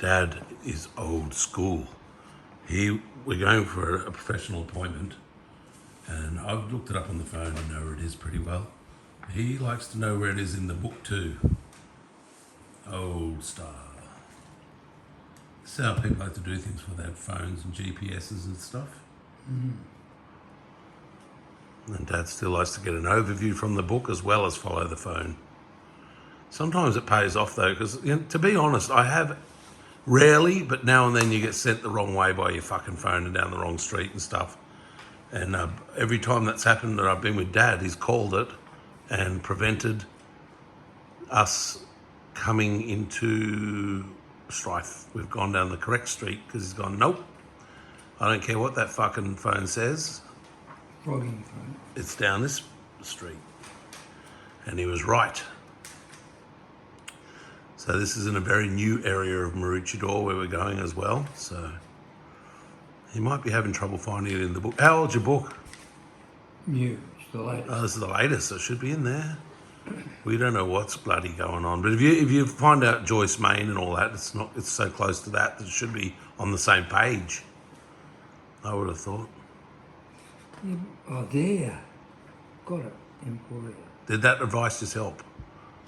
Dad is old school. We're going for a professional appointment, and I've looked it up on the phone and know where it is pretty well. He likes to know where it is in the book too. Old style. This is how people like to do things with their phones and GPSs and stuff. And Dad still likes to get an overview from the book as well as follow the phone. Sometimes it pays off though, because to be honest, I have rarely, but now and then you get sent the wrong way by your fucking phone and down the wrong street and stuff. And every time that's happened that I've been with Dad, he's called it and prevented us coming into strife. We've gone down the correct street because he's gone, nope, I don't care what that fucking phone says. Flogging phone. It's down this street. And he was right. So this is in a very new area of Maroochydore where we're going as well. So he might be having trouble finding it in the book. How old's your book? New. It's the latest. Oh, this is the latest, so it should be in there. We don't know what's bloody going on. But if you find out Joyce Main and all that, it's so close to that it should be on the same page. I would have thought. Yeah, oh, there. Got it. Employer. Did that advice just help?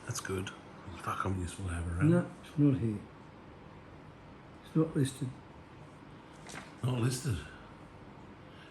That's good. Fuck, I'm useful to have around. No, it's not here. It's not listed. Not listed.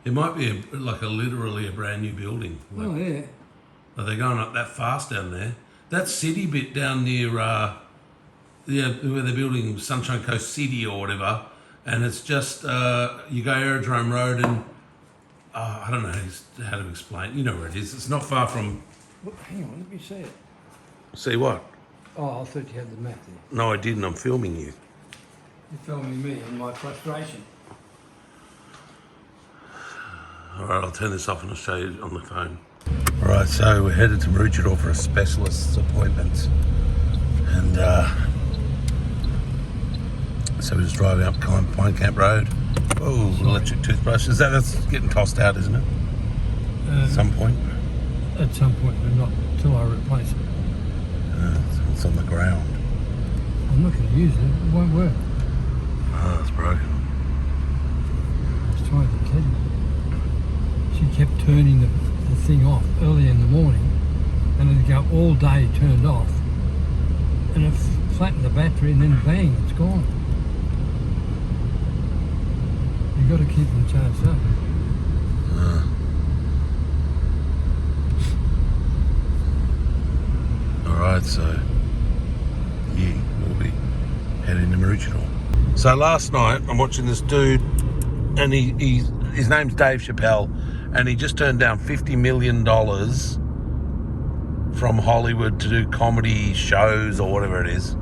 It might be literally a brand new building. Oh, yeah. Are they going up that fast down there? That city bit down near, where they're building Sunshine Coast City or whatever, and it's just, you go Aerodrome Road and, I don't know how to explain. You know where it is. It's not far from... Look, hang on, let me see it. See what? Oh, I thought you had the map there. No, I didn't. I'm filming you. You're filming me and my frustration. All right, I'll turn this off and I'll show you on the phone. All right, so we're headed to Maroochydore for a specialist's appointment. And so we're just driving up Pine Camp Road. Oh, electric toothbrush. That's getting tossed out, isn't it? At some point? At some point, but not till I replace it. It's on the ground. I'm not going to use it. It won't work. Oh, it's broken. I was trying to tell you. She kept turning the thing off early in the morning, and it'd go all day turned off, and it flattened the battery, and then bang, it's gone. You've got to keep them charged up. Alright, so we'll be heading to Maroochydore. So last night I'm watching this dude, and his name's Dave Chappelle, and he just turned down $50 million from Hollywood to do comedy shows or whatever it is,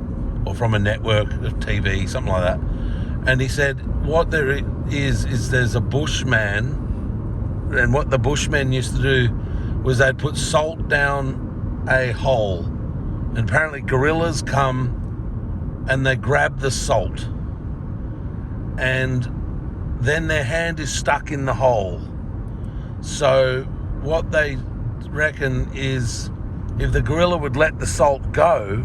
or from a network of TV, something like that. And he said what there is there's a bushman, and what the bushmen used to do was they'd put salt down a hole, and apparently gorillas come and they grab the salt, and then their hand is stuck in the hole. So what they reckon is if the gorilla would let the salt go,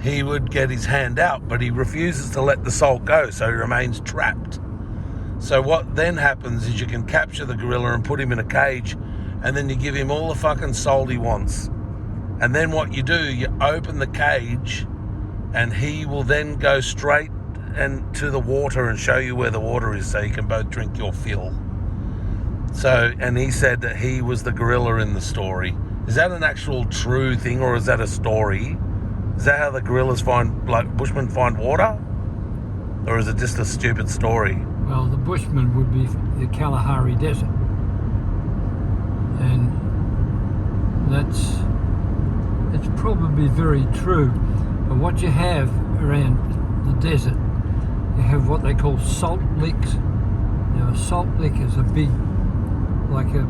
he would get his hand out, but he refuses to let the salt go, so he remains trapped. So what then happens is you can capture the gorilla and put him in a cage, and then you give him all the fucking salt he wants. And then what you do, you open the cage, and he will then go straight and to the water and show you where the water is, so you can both drink your fill. So, and he said that he was the gorilla in the story. Is that an actual true thing, or is that a story? Is that how the gorillas bushmen find water? Or is it just a stupid story? Well, the Bushman would be the Kalahari Desert. And it's probably very true. But what you have around the desert, you have what they call salt licks. Now, a salt lick is a big, like a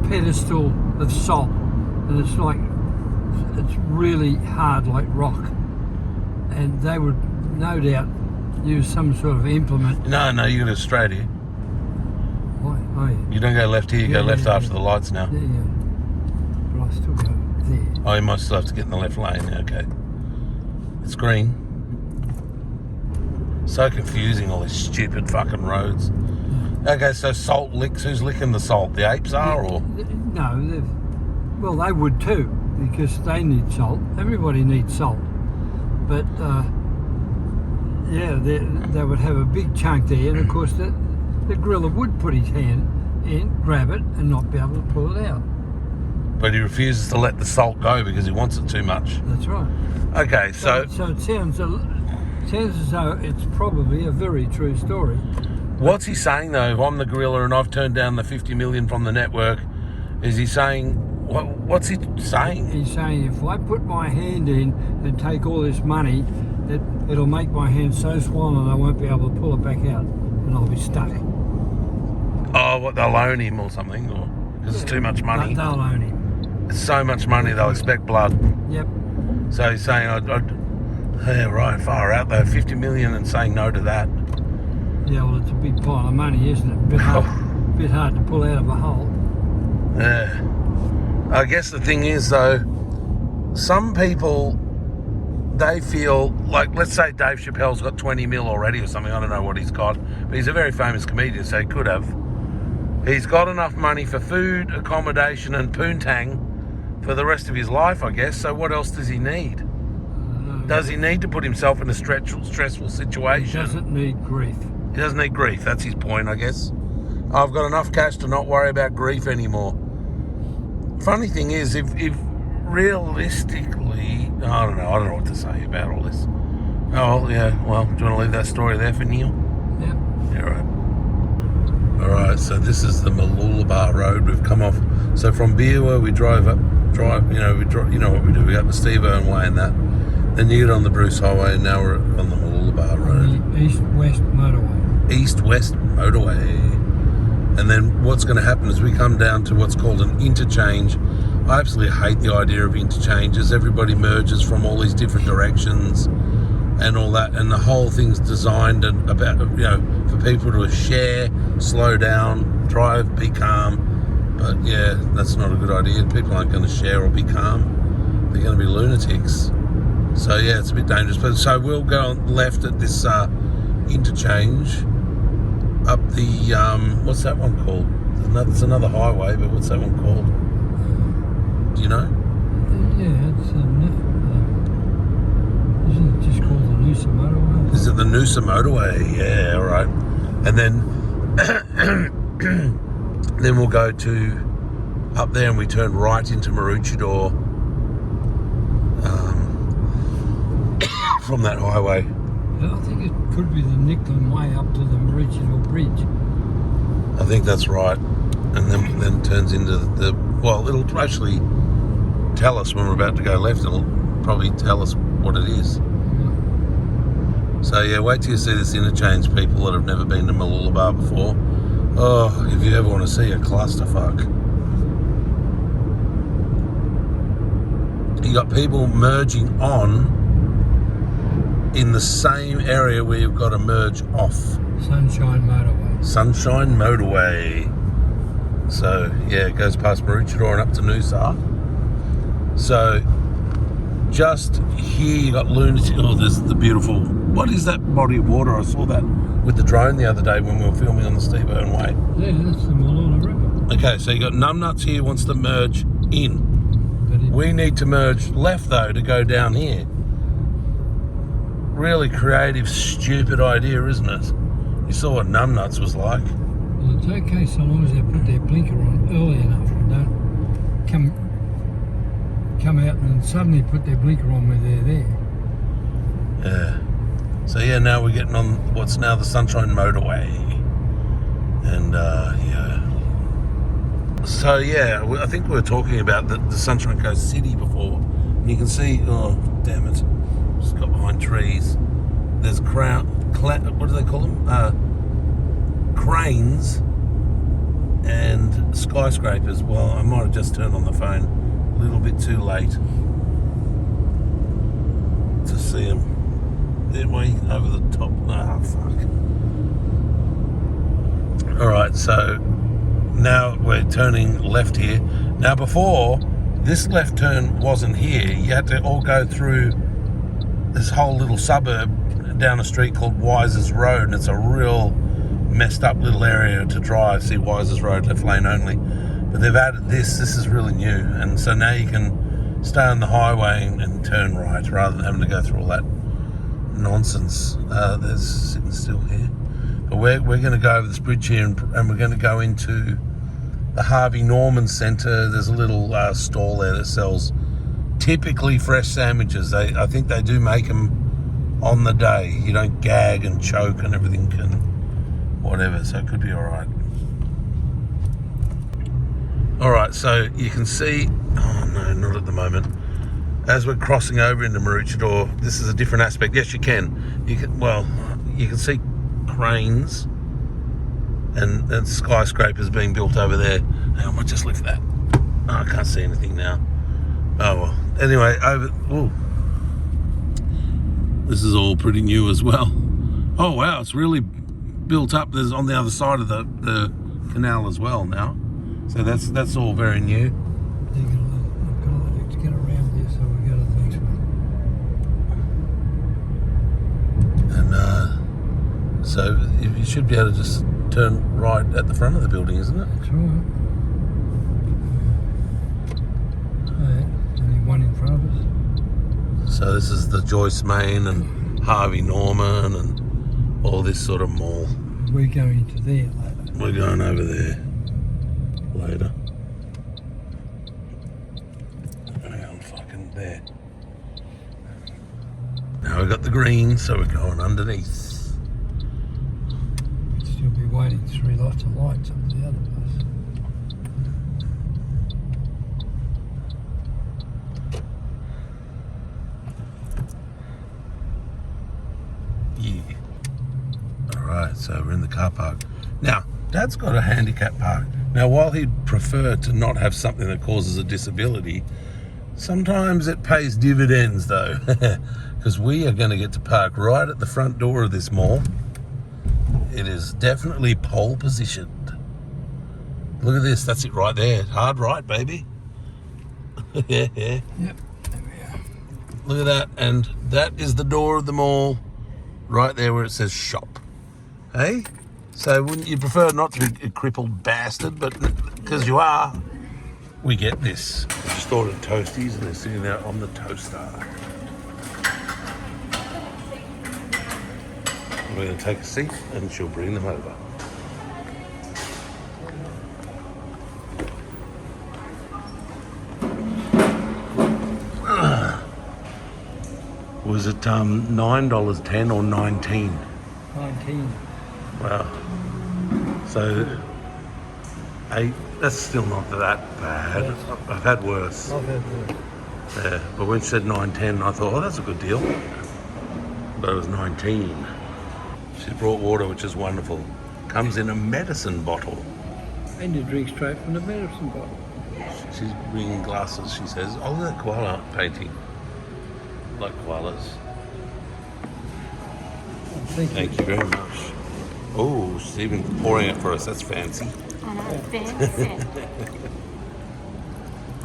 pedestal of salt, and it's really hard like rock, and they would no doubt use some sort of implement. No, you go straight here. Why? Oh, yeah. You don't go left here, you go left after the lights now. Yeah. But I still go there. Oh, you might still have to get in the left lane, okay. screen. So confusing, all these stupid fucking roads. Okay, so salt licks. Who's licking the salt? The apes are, or? No, well, they would too, because they need salt. Everybody needs salt. But, yeah, they would have a big chunk there, and of course the gorilla would put his hand in, grab it, and not be able to pull it out. But he refuses to let the salt go because he wants it too much. That's right. Okay, so it sounds as though it's probably a very true story. what's he saying though? If I'm the gorilla and I've turned down the 50 million from the network, is he saying, what's he saying? He's saying if I put my hand in and take all this money, it'll make my hand so swollen I won't be able to pull it back out, and I'll be stuck. Oh, what, they'll own him or something? Or because it's too much money? They'll own him. It's so much money, they'll expect blood. Yep. So he's saying, yeah, right, far out though, 50 million and saying no to that. Yeah, well, it's a big pile of money, isn't it? Bit hard to pull out of a hole. Yeah. I guess the thing is though, some people, they feel like, let's say Dave Chappelle's got 20 mil already or something, I don't know what he's got, but he's a very famous comedian, so he could have. He's got enough money for food, accommodation and poontang for the rest of his life, I guess, so what else does he need? Does he need to put himself in a stressful situation? He doesn't need grief. He doesn't need grief, that's his point, I guess. I've got enough cash to not worry about grief anymore. Funny thing is, if realistically, I don't know what to say about all this. Oh, yeah, well, do you want to leave that story there for Neil? Yep. Yeah, right. Alright, so this is the Mooloolaba Road. We've come off, so from Beerwah we drive, you know what we do, we got the Steve Irwin Way and that. Then you get on the Bruce Highway, and now we're on the Mooloolaba Road. The East-West Motorway. East-West Motorway. And then what's going to happen is we come down to what's called an interchange. I absolutely hate the idea of interchanges. Everybody merges from all these different directions and all that, and the whole thing's designed about, for people to share, slow down, drive, be calm. But yeah, that's not a good idea. People aren't going to share or be calm. They're going to be lunatics. So yeah, it's a bit dangerous. But so we'll go on left at this interchange up the what's that one called? It's another highway, but what's that one called? Do you know? Yeah, it's isn't it just called the Noosa Motorway? Is it the Noosa Motorway? Yeah, all right. And then then we'll go to up there and we turn right into Maroochydore from that highway. I think it could be the Nicklin Way up to the Maroochydore Bridge. I think that's right. And then turns into it'll actually tell us when we're about to go left. It'll probably tell us what it is. So yeah, wait till you see this interchange, people that have never been to Mooloolaba before. Oh, if you ever want to see a clusterfuck. You got people merging on in the same area where you've got to merge off. Sunshine Motorway. Sunshine Motorway. So yeah, it goes past Maroochydore and up to Noosa. So just here you got Lunatic. Oh, there's the beautiful, what is that body of water? I saw that with the drone the other day when we were filming on the Steve Irwin Way. Yeah, that's the Mooloolaba River. Okay, so you got Numbnuts here wants to merge in. We need to merge left though to go down here. Really creative, stupid idea, isn't it? You saw what Numbnuts was like. Well, it's okay so long as they put their blinker on early enough and don't come out and suddenly put their blinker on where they're there. Yeah. So yeah, now we're getting on what's now the Sunshine Motorway. And yeah. So yeah, I think we were talking about the Sunshine Coast City before. And you can see, oh damn it, just got behind trees. There's what do they call them? Cranes and skyscrapers. Well, I might have just turned on the phone a little bit too late to see them. They're way over the top. Ah, fuck. Alright, so now we're turning left here. Now before, this left turn wasn't here. You had to all go through this whole little suburb down a street called Wises Road, and it's a real messed up little area to drive. See, Wises Road, left lane only. But they've added this. This is really new, and so now you can stay on the highway and turn right rather than having to go through all that nonsense. There's sitting still here. But we're going to go over this bridge here, and we're going to go into the Harvey Norman Centre. There's a little stall there that sells typically fresh sandwiches. I think they do make them on the day. You don't gag and choke and everything and whatever, so it could be all right. All right, so you can see, oh no, not at the moment. As we're crossing over into Maroochydore, this is a different aspect. Yes, you can. You can see cranes and skyscrapers being built over there. I might just lift that. Oh, I can't see anything now. Oh well. Anyway, this is all pretty new as well. Oh wow, it's really built up. There's on the other side of the canal as well now. So that's all very new. I've got to get around here, so we go to the next one. And so you should be able to just turn right at the front of the building, isn't it? That's right. Only one in front of us. So this is the Joyce Main and Harvey Norman and all this sort of mall. We're going to there later. We're going over there later. I'm fucking there. Now we've got the green, so we're going underneath. We'd still be waiting through lots of lights on the other bus. Yeah. Alright, so we're in the car park. Now, Dad's got a handicap park. Now, while he'd prefer to not have something that causes a disability, sometimes it pays dividends though. Because we are going to get to park right at the front door of this mall. It is definitely pole positioned. Look at this, that's it right there. Hard right, baby. Yeah. Yep, there we are. Look at that, and that is the door of the mall, right there where it says shop. Hey? So wouldn't you prefer not to be a crippled bastard, but because you are, we get this. We just ordered toasties and they're sitting there on the toaster. We're going to take a seat and she'll bring them over. Was it $9.10 or 19? 19. Wow. So, 8, that's still not that bad. I've had worse. I've had worse. Yeah, but when she said 9.10, I thought, oh, that's a good deal. But it was 19. She's brought water, which is wonderful. Comes in a medicine bottle. And you drink straight from the medicine bottle. She's bringing glasses, she says. Oh, look at that koala painting. Like koalas. Thank you very much. Oh, she's even pouring it for us. That's fancy. I know, fancy.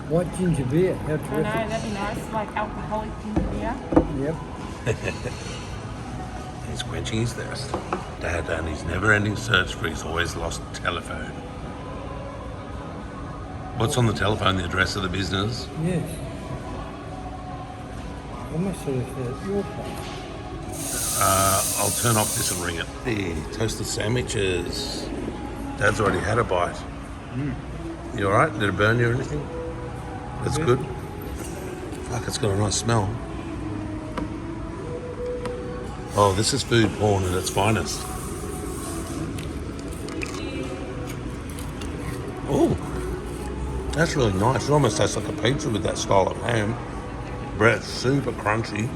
White ginger beer. How I know, terrific. that'd be nice, like alcoholic ginger beer. Yep. He's quenching his thirst. Dad and his never-ending search for his always lost telephone. What's on the telephone? The address of the business? Yes. I must have left that at your place. I'll turn off this and ring it. Hey, toasted sandwiches. Dad's already had a bite. You alright? Did it burn you or anything? That's good. Fuck, it's got a nice smell. Oh, this is food porn at its finest. Oh, that's really nice. It almost tastes like a pizza with that style of ham. Bread's super crunchy.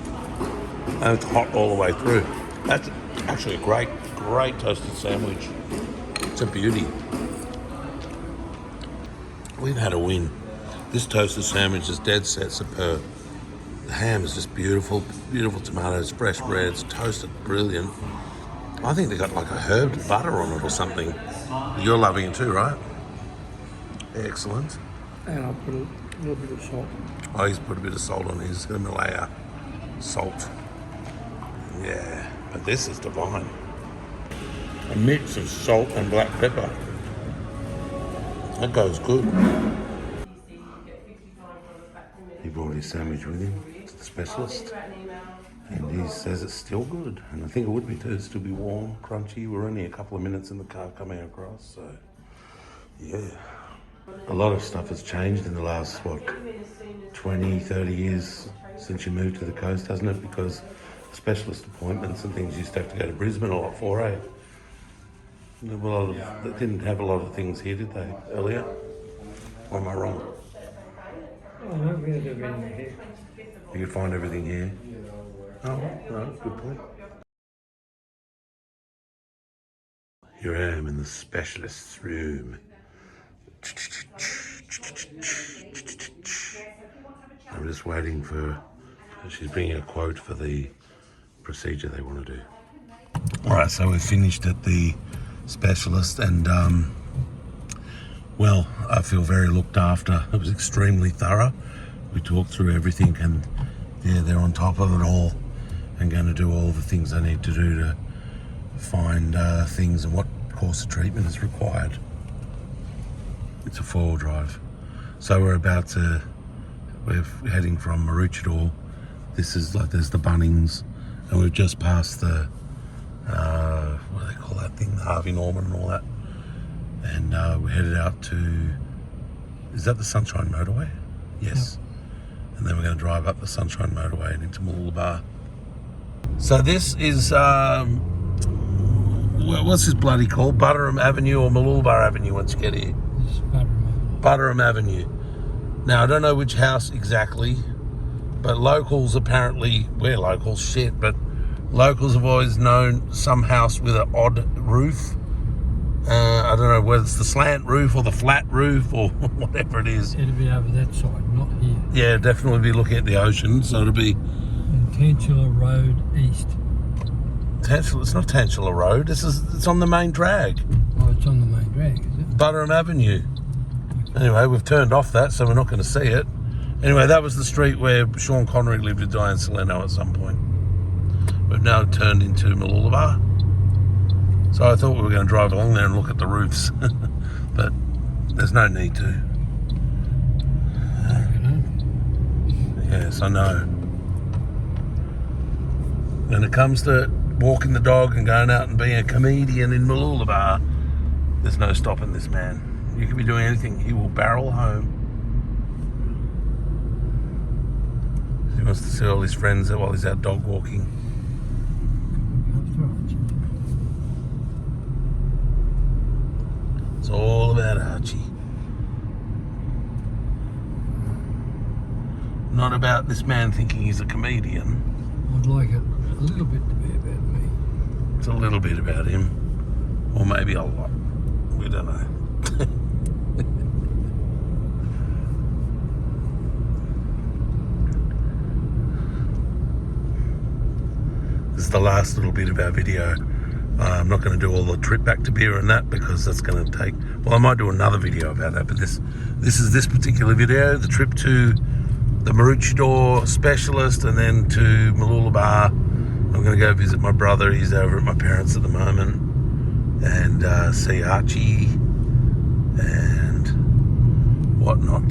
And it's hot all the way through. That's actually a great toasted sandwich. It's a beauty. We've had a win. This toasted sandwich is dead set superb. The ham is just beautiful, beautiful tomatoes, fresh breads, toasted, brilliant. I think they got like a herbed butter on it or something. You're loving it too, right? Excellent. And I'll put a little bit of salt. Oh, he's put a bit of salt on his Himalaya salt. Yeah, but this is divine. A mix of salt and black pepper. That goes good. He brought his sandwich with him to the specialist, and he says it's still good. And I think it would be too. It'd still be warm, crunchy. We're only a couple of minutes in the car coming across, so yeah. A lot of stuff has changed in the last, 20, 30 years since you moved to the coast, hasn't it? Because specialist appointments and things used to have to go to Brisbane a lot for, eh? They didn't have a lot of things here, did they, earlier? Or am I wrong? Oh, no, we had everything here. You could find everything here. Oh, no, good point. Here I am in the specialist's room. I'm just waiting for... She's bringing a quote for the procedure they want to do. Alright, so we've finished at the specialist and, well, I feel very looked after. It was extremely thorough. We talked through everything and, yeah, they're on top of it all and going to do all the things they need to do to find things and what course of treatment is required. It's a 4-wheel drive. So we're heading from Maroochydore. This is like, there's the Bunnings, and we've just passed the, what do they call that thing? The Harvey Norman and all that. And we're headed out to, is that the Sunshine Motorway? Yes. Yep. And then we're going to drive up the Sunshine Motorway and into Mooloolaba. So this is, what's this bloody called? Butterham Avenue or Mooloolaba Avenue once you get here? This is Butterham. Butterham Avenue. Now, I don't know which house exactly, but locals apparently, we're locals, shit, but locals have always known some house with an odd roof. I don't know whether it's the slant roof or the flat roof or whatever it is. It'll be over that side, not here. Yeah, definitely be looking at the ocean, so it'll be... In Tantula Road East. It's not Tantula Road, it's on the main drag. Oh, it's on the main drag, is it? Butterham Avenue. Anyway, we've turned off that, so we're not going to see it. Anyway, that was the street where Sean Connery lived with Diane Saleno at some point. We've now turned into Mooloolaba. So I thought we were going to drive along there and look at the roofs. But there's no need to. Yes, I know. When it comes to walking the dog and going out and being a comedian in Mooloolaba, there's no stopping this man. You could be doing anything, he will barrel home. He wants to see all his friends while he's out dog walking. It's all about Archie. Not about this man thinking he's a comedian. I'd like it a little bit to be about me. It's a little bit about him. Or maybe a lot. We don't know. This is the last little bit of our video. I'm not going to do all the trip back to Beer and that because that's going to take... Well, I might do another video about that, but this is this particular video, the trip to the Maroochydore specialist and then to Mooloolaba. I'm going to go visit my brother. He's over at my parents at the moment. And see Archie and whatnot.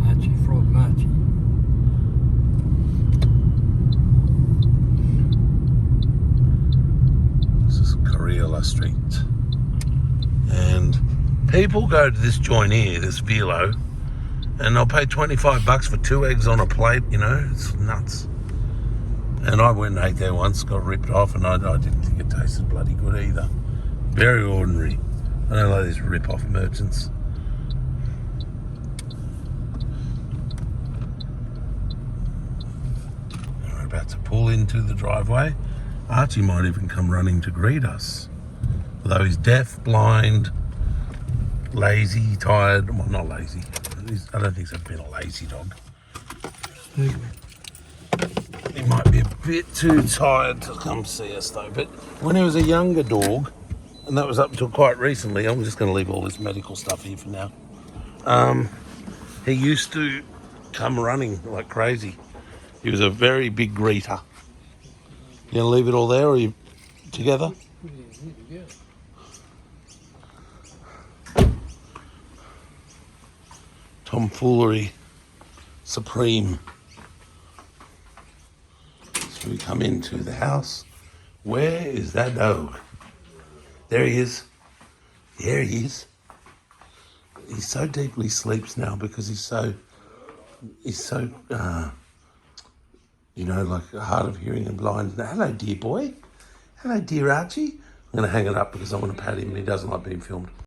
Archie Frog Marchie. Cariola Street, and people go to this joint here, this Velo, and they'll pay $25 for 2 eggs on a plate. You know, it's nuts. And I went and ate there once, got ripped off, and I didn't think it tasted bloody good either. Very ordinary. I don't like these rip-off merchants. And we're about to pull into the driveway. Archie might even come running to greet us. Although he's deaf, blind, lazy, tired. Well, not lazy. I don't think he's ever been a lazy dog. Stupid. He might be a bit too tired to come see us though. But when he was a younger dog, and that was up until quite recently, I'm just going to leave all this medical stuff here for now. He used to come running like crazy. He was a very big greeter. You gonna leave it all there, or are you together? Put it in here together. Tomfoolery supreme. So we come into the house. Where is that dog? There he is. There he is. He's so deeply sleeps now because he's so like hard of hearing and blind. Hello, dear boy. Hello, dear Archie. I'm going to hang it up because I want to pat him and he doesn't like being filmed.